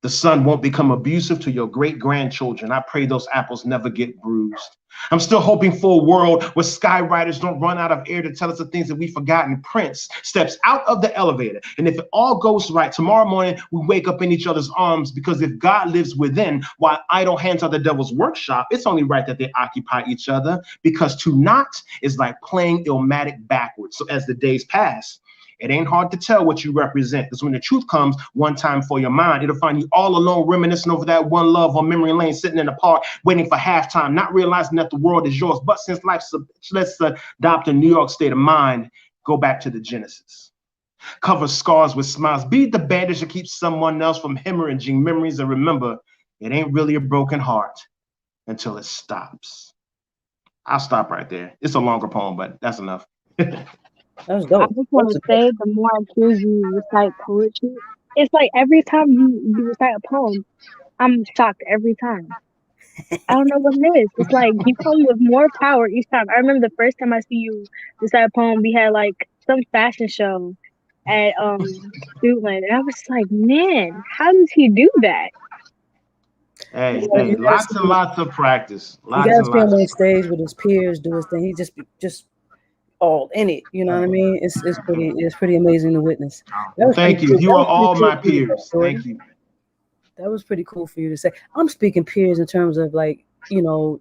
the sun won't become abusive to your great-grandchildren. I pray those apples never get bruised. I'm still hoping for a world where skywriters don't run out of air to tell us the things that we've forgotten. Prince steps out of the elevator, and if it all goes right, tomorrow morning we wake up in each other's arms, because if God lives within, while idle hands are the devil's workshop, it's only right that they occupy each other, because to not is like playing Illmatic backwards. So as the days pass, it ain't hard to tell what you represent, because when the truth comes one time for your mind, it'll find you all alone reminiscing over that one love on memory lane, sitting in the park waiting for halftime, not realizing that the world is yours. But since life's let's adopt a New York state of mind, go back to the Genesis. Cover scars with smiles, be the bandage that keeps someone else from hemorrhaging memories, and remember, it ain't really a broken heart until it stops. I'll stop right there. It's a longer poem, but that's enough. That's dope. I just want to say, the more I hear you recite poetry, it's like every time you recite a poem, I'm shocked every time. I don't know what it is. It's like you come with more power each time. I remember the first time I see you recite a poem, we had like some fashion show at Studland, and I was like, man, how does he do that? Hey, lots and lots of practice. You gotta see him on stage with his peers, do his thing. He just all in it. You know what I mean? It's pretty amazing to witness. Thank you. You are all my peers. Thank you. That was pretty cool for you to say. I'm speaking peers in terms of like,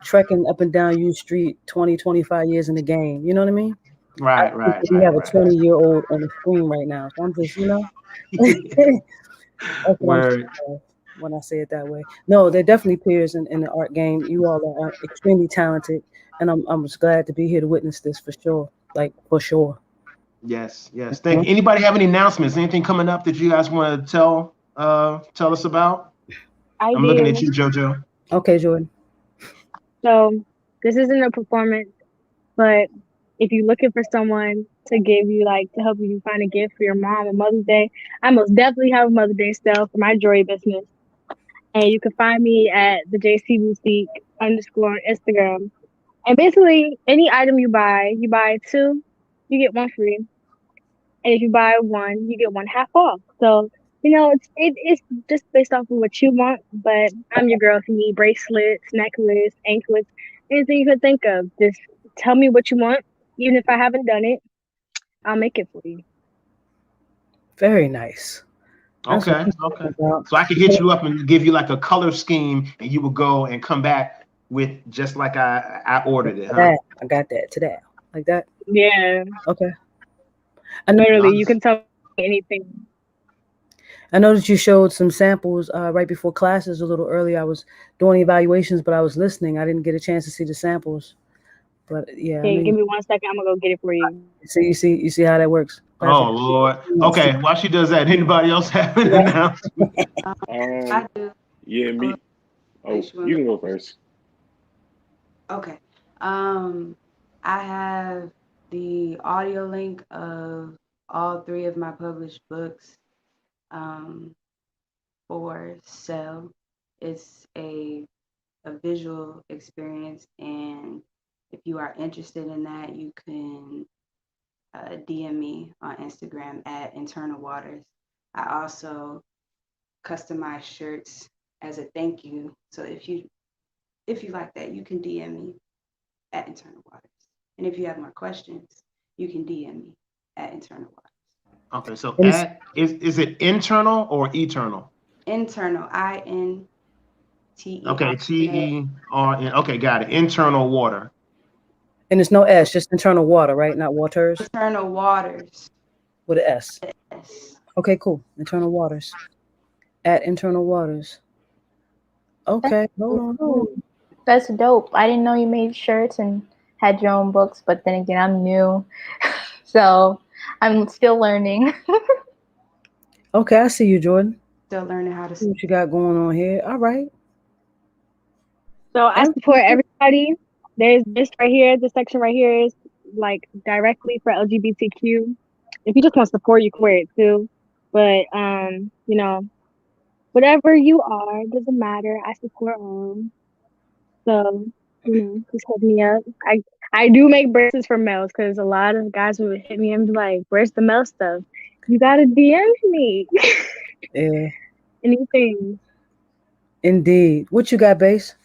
trekking up and down U Street 20, 25 years in the game. You know what I mean? Right. We have a 20-year-old on the screen right now. So I'm just, that's what when I say it that way. No, they're definitely peers in the art game. You all are extremely talented, and I'm just glad to be here to witness this for sure. Like, for sure. Yes. Thank you. Anybody have any announcements? Anything coming up that you guys want to tell us about? I I'm looking at do. you, Jojo. Okay, Jordan. So this isn't a performance, but if you're looking for someone to give you like to help you find a gift for your mom on Mother's Day, I most definitely have a Mother's Day sale for my jewelry business. And you can find me at the JC Boutique underscore on Instagram. And basically, any item you buy two, you get one free. And if you buy one, you get one half off. So, it's just based off of what you want. But I'm your girl if you need bracelets, necklace, anklets, anything you can think of. Just tell me what you want. Even if I haven't done it, I'll make it for you. Very nice. That's what Okay, I'm okay. talking about. So I could hit you up and give you like a color scheme, and you would go and come back with just like I ordered it, huh? That, I got that to that. Like that? Yeah, Okay. I know, literally, you can tell me anything. I know that you showed some samples right before classes a little earlier. I was doing evaluations, but I was listening. I didn't get a chance to see the samples. But yeah, I Okay, know give you me 1 second. I'm gonna go get it for you. see how that works. Oh Perfect. Lord. Okay, while she does that, anybody else have an Yeah. announcement? I do. Yeah, me. Oh, Thanks, you can go first. Okay. I have the audio link of all 3 of my published books for sale. It's a visual experience, and if you are interested in that, you can DM me on Instagram at Internal Waters. I also customize shirts as a thank you. So if you like that, you can DM me at Internal Waters. And if you have more questions, you can DM me at Internal Waters. Okay, so And it's, is it internal or eternal? Internal, INTER. Okay, TERN. Okay, got it. Internal water. and it's no S, just internal water, right? Not waters Internal Waters. with an S. Yes. Okay, cool. Internal waters. At internal waters. Okay, hold on. Ooh, that's dope. I didn't know you made shirts and had your own books, but then again, I'm new. So I'm still learning. Okay, I see you, Jordan. Still learning how to See what you got going on here. All right. So I support everybody. There's this right here. This section right here is like directly for LGBTQ. If you just want support, you can wear it too. But whatever you are, doesn't matter. I support all. So just hit me up. I do make bracelets for males because a lot of guys would hit me and be like, "Where's the male stuff?" You gotta DM me. Yeah, Anything. indeed. What you got, Base?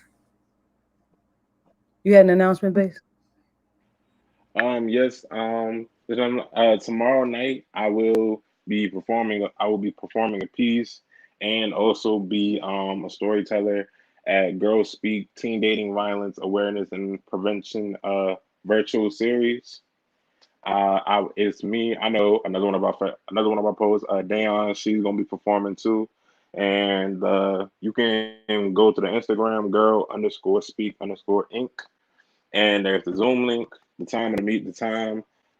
You had an announcement, Base? Yes. Tomorrow night I will be performing. I will be performing a piece and also be a storyteller at Girls Speak Teen Dating Violence Awareness and Prevention virtual series. It's me. I know another one of our posts. Dayon, she's gonna be performing too, and you can go to the Instagram girl_speak_ink, and there's the Zoom link. The time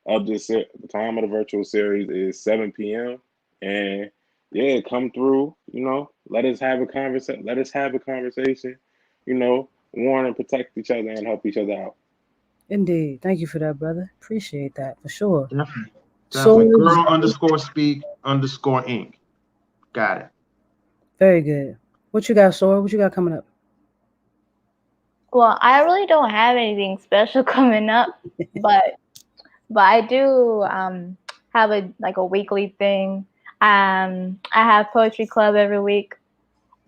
of the virtual series is 7 p.m. And yeah, come through. Let us have a conversation. Let us have a conversation. Warn and protect each other and help each other out. Indeed. Thank you for that, brother. Appreciate that for sure. Definitely. So Definitely. Girl_speak_ink. Got it. very good. What you got, Sora? What you got coming up? Well, I really don't have anything special coming up, but I do have a weekly thing. I have poetry club every week,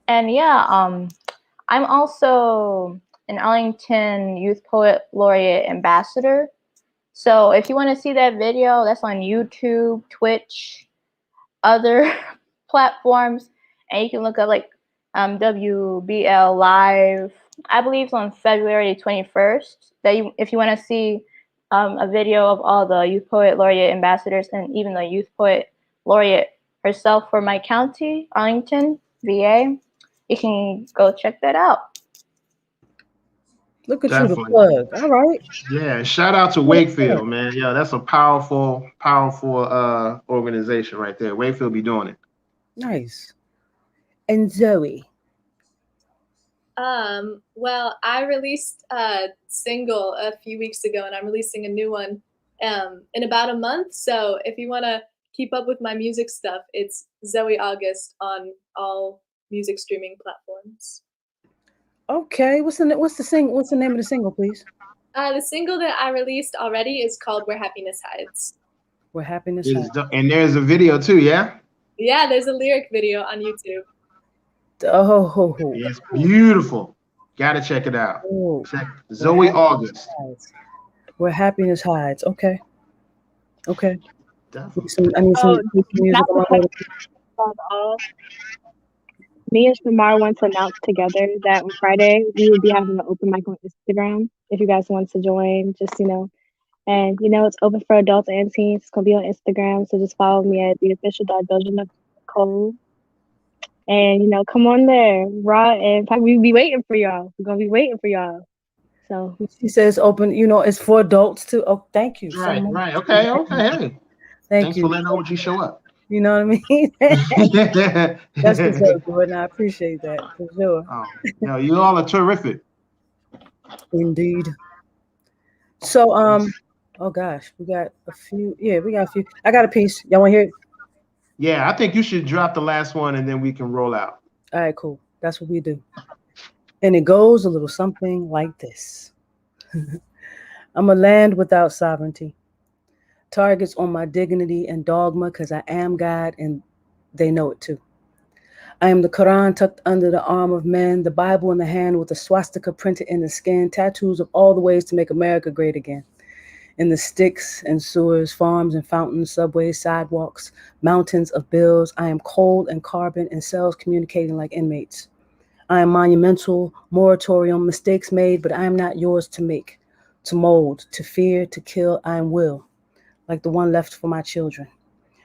and yeah, I'm also an Arlington Youth Poet Laureate Ambassador. So if you want to see that video, that's on YouTube, Twitch, other platforms, and you can look up like WBL Live. I believe it's on February 21st. If you want to see a video of all the Youth Poet Laureate ambassadors and even the Youth Poet Laureate herself for my county, Arlington, VA, you can go check that out. Look at you, the Definitely. plug. All right. Yeah, shout out to Wakefield, man. Yeah, that's a powerful organization right there. Wakefield be doing it. Nice. And Zoe. Well, I released a single a few weeks ago, and I'm releasing a new one in about a month. So if you want to keep up with my music stuff, it's Zoe August on all music streaming platforms. Okay, what's the name of the single, please? The single that I released already is called "Where Happiness Hides." Where Happiness Hides. And there's a video too, yeah? Yeah, there's a lyric video on YouTube. Oh, it's beautiful. Gotta check it out. Oh, check Zoe August. Where Happiness Hides. Okay. I not need some music. Me and Shamar want to announce together that on Friday we will be having an open mic on Instagram. If you guys want to join, just and it's open for adults and teens. It's gonna be on Instagram, so just follow me at the official.Doja Nicole. And come on there, Raw and we'll be waiting for y'all. We're gonna be waiting for y'all. So she says open. It's for adults too. Oh, thank you. Right. Okay. Hey. Thanks you for letting OG show up. You know what I mean? That's what's up, Jordan. I appreciate that for sure. No, you all are terrific. Indeed. So oh gosh, we got a few. Yeah, we got a few. I got a piece. Y'all want to hear it? Yeah, I think you should drop the last one and then we can roll out. All right, cool. That's what we do. And it goes a little something like this. I'm a land without sovereignty. Targets on my dignity and dogma because I am God and they know it too. I am the Quran tucked under the arm of men, the Bible in the hand with a swastika printed in the skin, tattoos of all the ways to make America great again. In the sticks and sewers, farms and fountains, subways, sidewalks, mountains of bills, I am cold and carbon and cells communicating like inmates. I am monumental, moratorium, mistakes made, but I am not yours to make, to mold, to fear, to kill, I am will, like the one left for my children.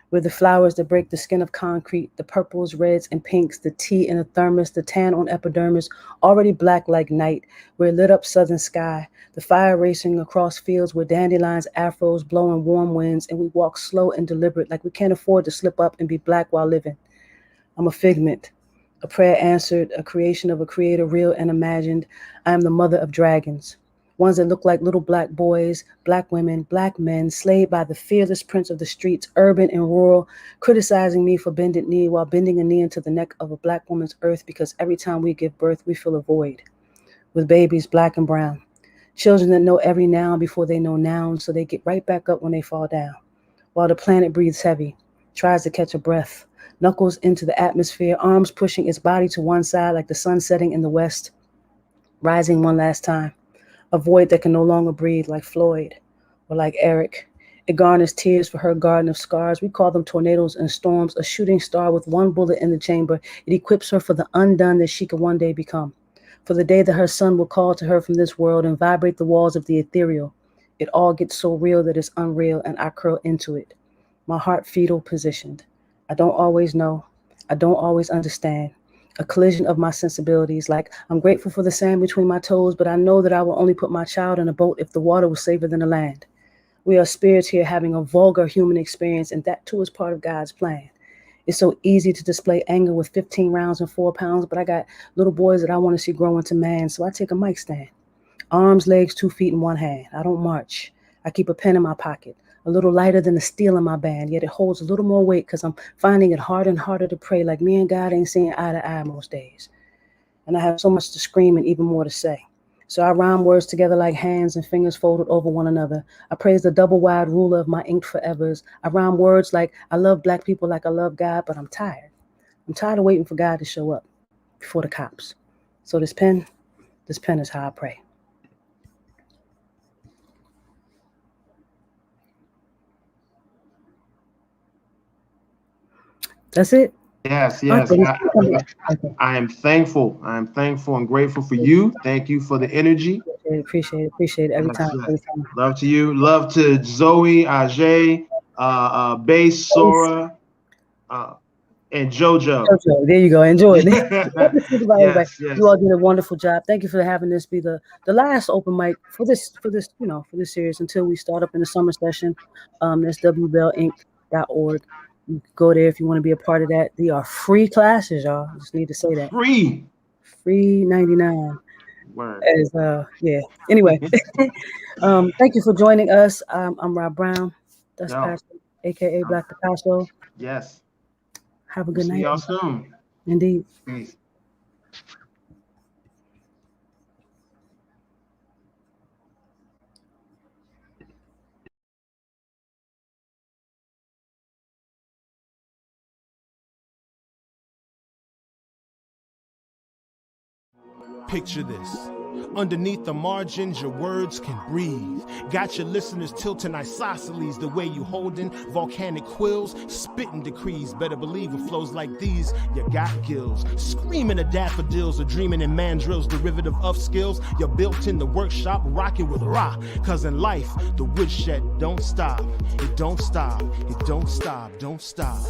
We're the flowers that break the skin of concrete, the purples, reds, and pinks, the tea in a thermos, the tan on epidermis, already black like night. We're lit up southern sky, the fire racing across fields where dandelions, afros, blowing warm winds, and we walk slow and deliberate like we can't afford to slip up and be black while living. I'm a figment, a prayer answered, a creation of a creator, real and imagined. I am the mother of dragons. Ones that look like little black boys, black women, black men, slayed by the fearless prince of the streets, urban and rural, criticizing me for bended knee while bending a knee into the neck of a black woman's earth because every time we give birth, we fill a void. With babies, black and brown. Children that know every noun before they know nouns, so they get right back up when they fall down. While the planet breathes heavy, tries to catch a breath, knuckles into the atmosphere, arms pushing its body to one side like the sun setting in the west, rising one last time. A void that can no longer breathe like Floyd or like Eric. It garners tears for her garden of scars. We call them tornadoes and storms, a shooting star with one bullet in the chamber. It equips her for the undone that she could one day become. For the day that her son will call to her from this world and vibrate the walls of the ethereal. It all gets so real that it's unreal and I curl into it. My heart fetal positioned. I don't always know. I don't always understand. A collision of my sensibilities, like I'm grateful for the sand between my toes, but I know that I will only put my child in a boat if the water was safer than the land. We are spirits here having a vulgar human experience, and that too is part of God's plan. It's so easy to display anger with 15 rounds and 4 pounds, but I got little boys that I want to see grow into man, so I take a mic stand. Arms, legs, 2 feet in one hand. I don't march. I keep a pen in my pocket. A little lighter than the steel in my band, yet it holds a little more weight because I'm finding it harder and harder to pray like me and God ain't seeing eye to eye most days. And I have so much to scream and even more to say. So I rhyme words together like hands and fingers folded over one another. I praise the double-wide ruler of my inked forevers. I rhyme words like I love black people like I love God, but I'm tired. I'm tired of waiting for God to show up before the cops. So this pen is how I pray. That's it. Yes. I am thankful. I am thankful and grateful for you. Thank you for the energy. Appreciate it every time. Love to you. Love to Zoe, Ajay, Bass, Sora, and Jojo. There you go. Enjoy it. Yes. You all did a wonderful job. Thank you for having this be the last open mic for this series until we start up in the summer session. That's wbelinc.org. You go there if you want to be a part of that. They are free classes, y'all. I just need to say that. free 99. Word. As yeah. Anyway, thank you for joining us. I'm Rob Brown, Dust Yo. Pastor, aka Black Picasso. Yes. Have a We'll good see night. y'all soon. Indeed. Peace. Picture this. Underneath the margins, your words can breathe. Got your listeners tilting isosceles the way you holding volcanic quills, spitting decrees. Better believe it flows like these. You got gills, screaming at daffodils or dreaming in mandrills, derivative of skills. You're built in the workshop, rocking with Ra. Cause in life, the woodshed don't stop. It don't stop. It don't stop. Don't stop.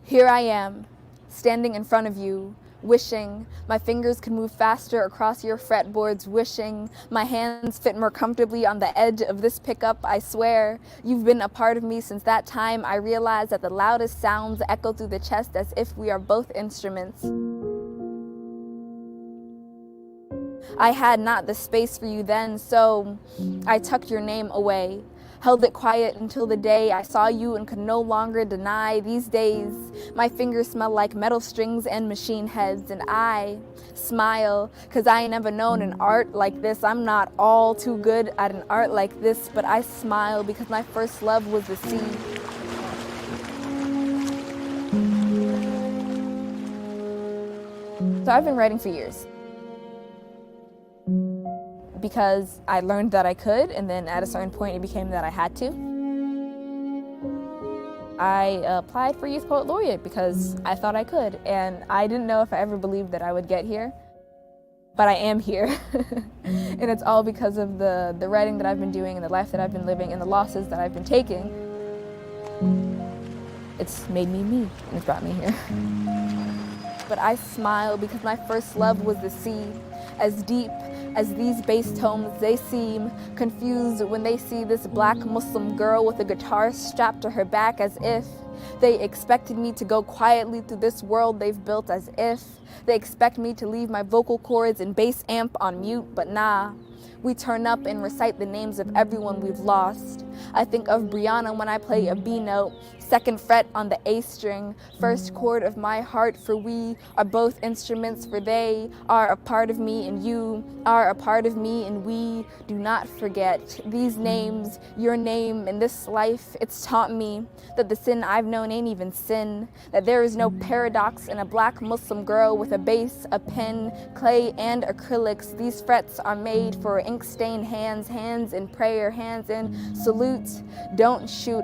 Here I am, standing in front of you, wishing my fingers could move faster across your fretboards, wishing my hands fit more comfortably on the edge of this pickup. I swear, you've been a part of me since that time I realized that the loudest sounds echo through the chest as if we are both instruments. I had not the space for you then, so I tucked your name away. Held it quiet until the day I saw you and could no longer deny. These days, my fingers smell like metal strings and machine heads, and I smile, cause I ain't never known an art like this. I'm not all too good at an art like this, but I smile because my first love was the sea. So I've been writing for years, because I learned that I could, and then at a certain point it became that I had to. I applied for Youth Poet Laureate because I thought I could, and I didn't know if I ever believed that I would get here, but I am here. And it's all because of the writing that I've been doing and the life that I've been living and the losses that I've been taking. It's made me me, and it's brought me here. But I smile because my first love was the sea, as deep as these bass tones. They seem confused when they see this black Muslim girl with a guitar strapped to her back, as if they expected me to go quietly through this world they've built, as if they expect me to leave my vocal cords and bass amp on mute, but nah. We turn up and recite the names of everyone we've lost. I think of Brianna when I play a B note, second fret on the A string, first chord of my heart, for we are both instruments, for they are a part of me and you are a part of me, and we do not forget these names, your name in this life. It's taught me that the sin I've known ain't even sin, that there is no paradox in a black Muslim girl with a bass, a pen, clay, and acrylics. These frets are made for ink-stained hands, hands in prayer, hands in salute, don't shoot.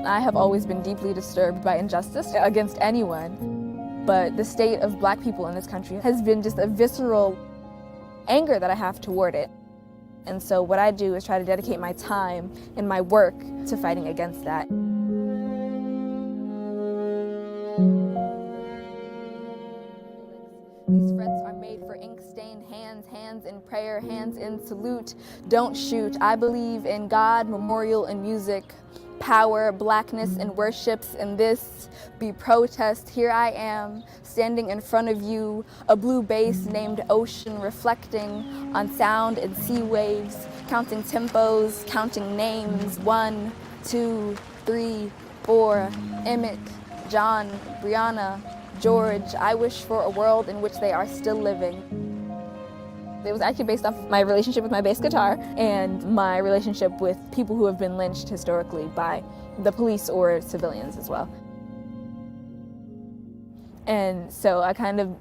I have always been deeply disturbed by injustice against anyone, but the state of black people in this country has been just a visceral anger that I have toward it. And so what I do is try to dedicate my time and my work to fighting against that. These frets are made for ink-stained hands, hands in prayer, hands in salute, don't shoot. I believe in God, memorial, and music, power, blackness, and worships, and this be protest. Here I am, standing in front of you, a blue bass named Ocean, reflecting on sound and sea waves, counting tempos, counting names, 1, 2, 3, 4, Emmett, John, Brianna, George. I wish for a world in which they are still living. It was actually based off my relationship with my bass guitar and my relationship with people who have been lynched historically by the police or civilians as well. And so I kind of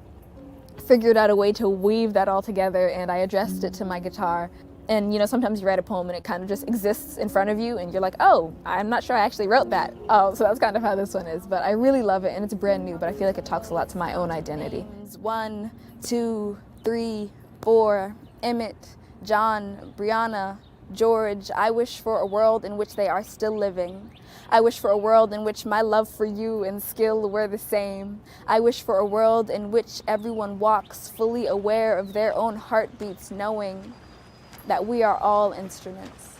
figured out a way to weave that all together, and I addressed it to my guitar. And you know, sometimes you write a poem and it kind of just exists in front of you and you're like, oh, I'm not sure I actually wrote that. Oh, so that's kind of how this one is. But I really love it, and it's brand new, but I feel like it talks a lot to my own identity. 1, 2, 3, 4, Emmett, John, Brianna, George. I wish for a world in which they are still living. I wish for a world in which my love for you and skill were the same. I wish for a world in which everyone walks fully aware of their own heartbeats, knowing that we are all instruments.